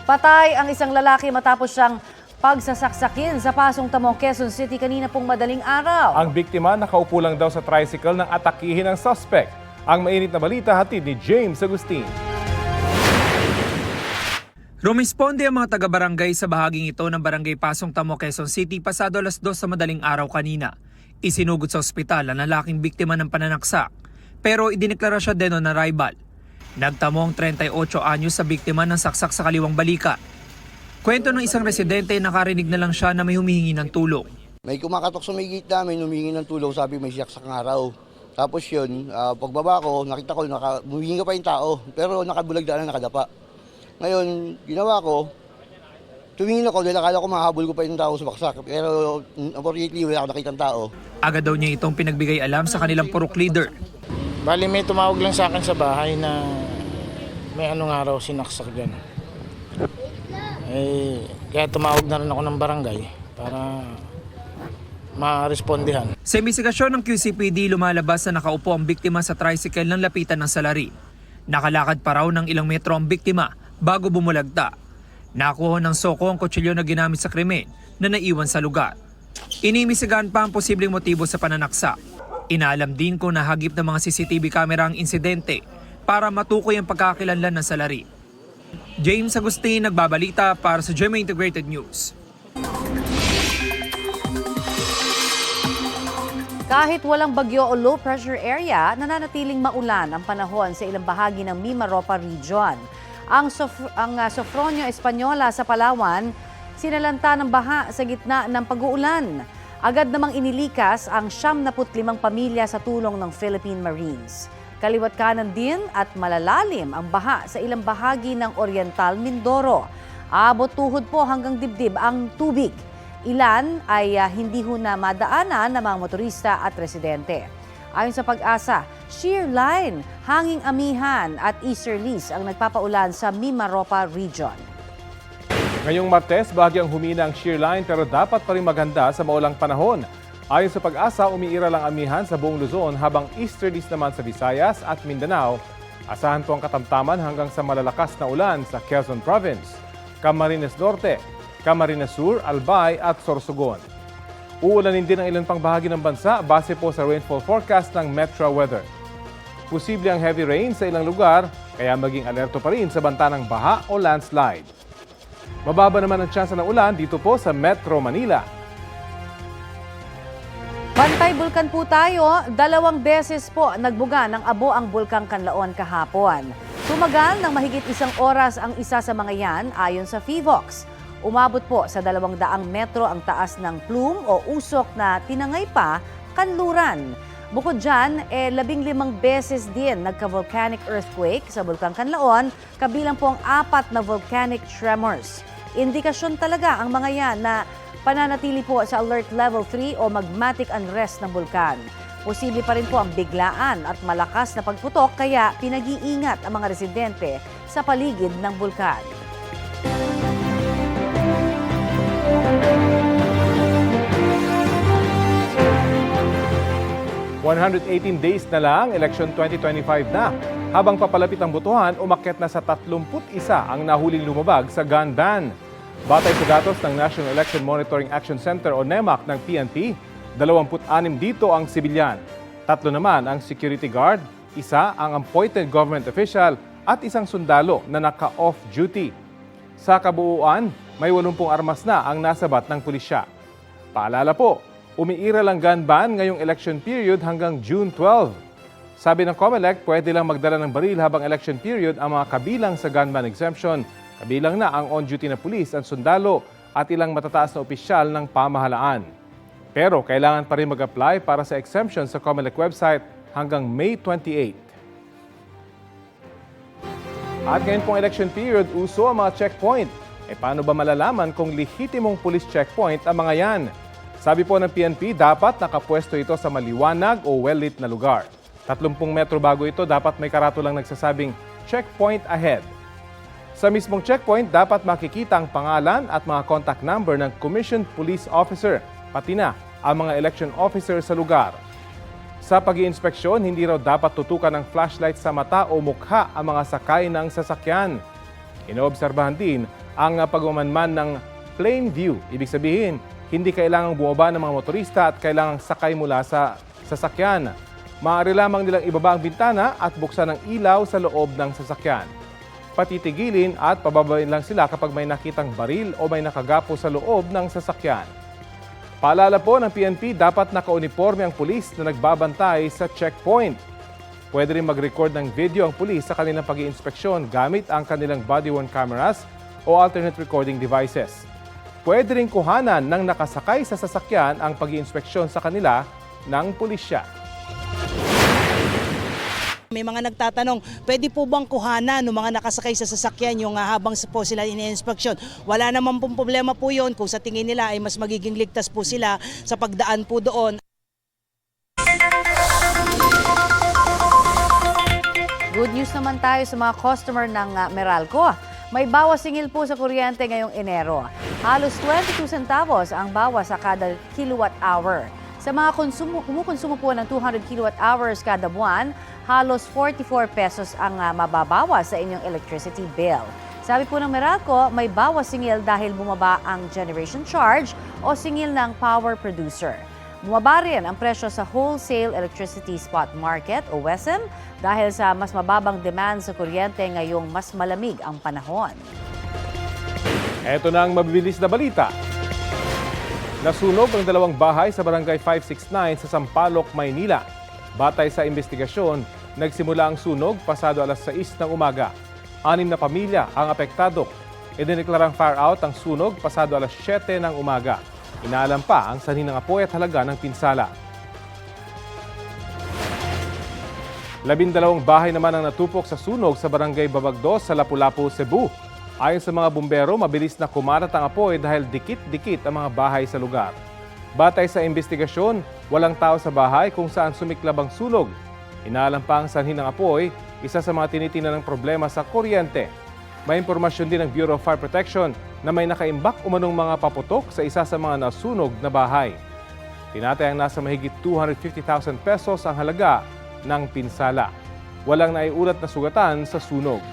Patay ang isang lalaki matapos siyang pagsasaksakin sa Pasong Tamong, Quezon City kanina pong madaling araw. Ang biktima nakaupo lang daw sa tricycle nang atakihin ng suspect. Ang mainit na balita hatid ni James Agustin. Rumisponde ang mga taga-barangay sa bahaging ito ng Barangay Pasong Tamo, Quezon City pasado alas 2 sa madaling araw kanina. Isinugod sa ospital ang lalaking biktima ng pananaksak, pero idineklara siya deno na rival. Nagtamong 38 anyos sa biktima ng saksak sa kaliwang balika. Kwento ng isang residente, nakarinig na lang siya na may humihingi ng tulong. May kumakatok sa may gate namin, humingi ng tulong, sabi may siyak sa araw. Tapos yun, pagbaba ko, nakita ko, humingi pa yung tao, pero nakabulag na nakadapa. Ngayon, ginawa ko, tumingin ako dahil akala ko mahabol ko pa yung tao sa baksak. Pero unfortunately, wala ako nakitang tao. Agad daw niya itong pinagbigay alam sa kanilang purok leader. Bali may tumawag lang sa akin sa bahay na may anong araw sinaksak dyan. Kaya tumawag na rin ako ng barangay para ma-respondihan. Sa investigasyon ng QCPD, lumalabas na nakaupo ang biktima sa tricycle ng lapitan ng salarin. Nakalakad pa raw ng ilang metro ang biktima bago bumulagta. Nakuha ng soko ang kutsilyo na ginamit sa krimen na naiwan sa lugar. Inimisigahan pa ang posibleng motibo sa pananaksak. Inaalam din kung nahagip ng mga CCTV camera ang insidente para matukoy ang pagkakakilanlan ng salarin. James Agustin, nagbabalita para sa GMA Integrated News. Kahit walang bagyo o low pressure area, nananatiling maulan ang panahon sa ilang bahagi ng Mimaropa Region. Ang Sofronio Española sa Palawan, sinalanta ng baha sa gitna ng pag-uulan. Agad namang inilikas ang 75 pamilya sa tulong ng Philippine Marines. Kaliwat kanan din at malalalim ang baha sa ilang bahagi ng Oriental Mindoro. Abot tuhod po hanggang dibdib ang tubig. Ilan ay hindi ho na madaanan ng mga motorista at residente. Ayon sa Pag-asa, shear line, hanging amihan at easterlies ang nagpapaulan sa Mimaropa Region. Ngayong Martes, bahagyang humina ang shear line pero dapat pa rin maganda sa maulang panahon. Ayon sa Pag-asa, umiiral ang amihan sa buong Luzon habang easterlies naman sa Visayas at Mindanao. Asahan po ang katamtaman hanggang sa malalakas na ulan sa Quezon Province, Camarines Norte, Camarines Sur, Albay at Sorsogon. Uulanin din ang ilan pang bahagi ng bansa base po sa rainfall forecast ng Metro Weather. Posible ang heavy rain sa ilang lugar, kaya maging alerto pa rin sa banta ng baha o landslide. Mababa naman ang tsansa ng ulan dito po sa Metro Manila. Bantay bulkan po tayo, 2 beses po nagbuga ng abo ang bulkang Kanlaon kahapon. Tumagal ng mahigit 1 oras ang isa sa mga yan ayon sa PHIVOX. Umabot po sa 200 metro ang taas ng plume o usok na tinangay pa kanluran. Bukod dyan, 15 beses din nagka-volcanic earthquake sa Bulkang Kanlaon, kabilang po ang 4 na volcanic tremors. Indikasyon talaga ang mga yan na pananatili po sa alert level 3 o magmatic unrest ng bulkan. Posible pa rin po ang biglaan at malakas na pagputok kaya pinag-iingat ang mga residente sa paligid ng bulkan. "118 days na lang, election 2025 na. Habang papalapit ang botohan, umakyat na sa 31 ang nahuling lumabag sa gun ban. Batay sa datos ng National Election Monitoring Action Center o NEMAC ng PNP, 26 dito ang sibilyan. 3 naman ang security guard, 1 ang appointed government official at 1 sundalo na naka-off duty. Sa kabuuan, may 80 armas na ang nasabat ng pulisya. Paalala po, umiiral ang gun ban ngayong election period hanggang June 12. Sabi ng COMELEC, pwede lang magdala ng baril habang election period ang mga kabilang sa gun ban exemption. Kabilang na ang on-duty na pulis at sundalo at ilang matataas na opisyal ng pamahalaan. Pero kailangan pa rin mag-apply para sa exemption sa COMELEC website hanggang May 28. At ngayon pong election period, uso ang mga checkpoint. Paano ba malalaman kung lehitimong police checkpoint ang mga yan? Sabi po ng PNP, dapat nakapwesto ito sa maliwanag o well-lit na lugar. 30 metro bago ito, dapat may karatulang nagsasabing checkpoint ahead. Sa mismong checkpoint, dapat makikita ang pangalan at mga contact number ng commissioned police officer, pati na ang mga election officer sa lugar. Sa pag-iinspeksyon, hindi raw dapat tutukan ng flashlight sa mata o mukha ang mga sakay ng sasakyan. Inoobserbahan din ang pagmamanman ng plain view. Ibig sabihin, hindi kailangang bumaba ng mga motorista at kailangang sakay mula sa sasakyan. Maaari lamang nilang ibaba ang bintana at buksan ang ilaw sa loob ng sasakyan. Patitigilin at pababain lang sila kapag may nakitang baril o may nakagapo sa loob ng sasakyan. Paalala po ng PNP, dapat naka-uniforme ang pulis na nagbabantay sa checkpoint. Pwede rin mag-record ng video ang pulis sa kanilang pag-iinspeksyon gamit ang kanilang body-worn cameras o alternate recording devices. Pwede rin kuhanan ng nakasakay sa sasakyan ang pag-iinspeksyon sa kanila ng pulisya. May mga nagtatanong, pwede po bang kuhanan ng mga nakasakay sa sasakyan yung habang po sila ini-inspeksyon? Wala naman pong problema po yun kung sa tingin nila ay mas magiging ligtas po sila sa pagdaan po doon. Good news naman tayo sa mga customer ng Meralco. May bawas singil po sa kuryente ngayong Enero. Halos 22 centavos ang bawas sa kada kilowatt hour. Sa mga kumukonsumo po ng 200 kilowatt hours kada buwan, halos 44 pesos ang mababawas sa inyong electricity bill. Sabi po ng Meralco, may bawas singil dahil bumaba ang generation charge o singil ng power producer. Bumaba rin ang presyo sa Wholesale Electricity Spot Market o WESM dahil sa mas mababang demand sa kuryente ngayong mas malamig ang panahon. Ito na ang mabibilis na balita. Nasunog ang 2 bahay sa Barangay 569 sa Sampaloc, Maynila. Batay sa investigasyon, nagsimula ang sunog pasado alas 6 ng umaga. 6 na pamilya ang apektado. Idineklarang fire out ang sunog pasado alas 7 ng umaga. Inaalam pa ang sanhi ng apoy at halaga ng pinsala. 12 bahay naman ang natupok sa sunog sa Barangay Babagdos sa Lapu-Lapu, Cebu. Ayon sa mga bumbero, mabilis na kumarat ang apoy dahil dikit-dikit ang mga bahay sa lugar. Batay sa investigasyon, walang tao sa bahay kung saan sumiklab ang sunog. Inaalam pa ang sanhi ng apoy, isa sa mga tinitingnan ng problema sa kuryente. May impormasyon din ng Bureau of Fire Protection na may nakaimbak umanong mga paputok sa isa sa mga nasunog na bahay. Tinatayang nasa mahigit 250,000 pesos ang halaga ng pinsala. Walang naiulat na sugatan sa sunog.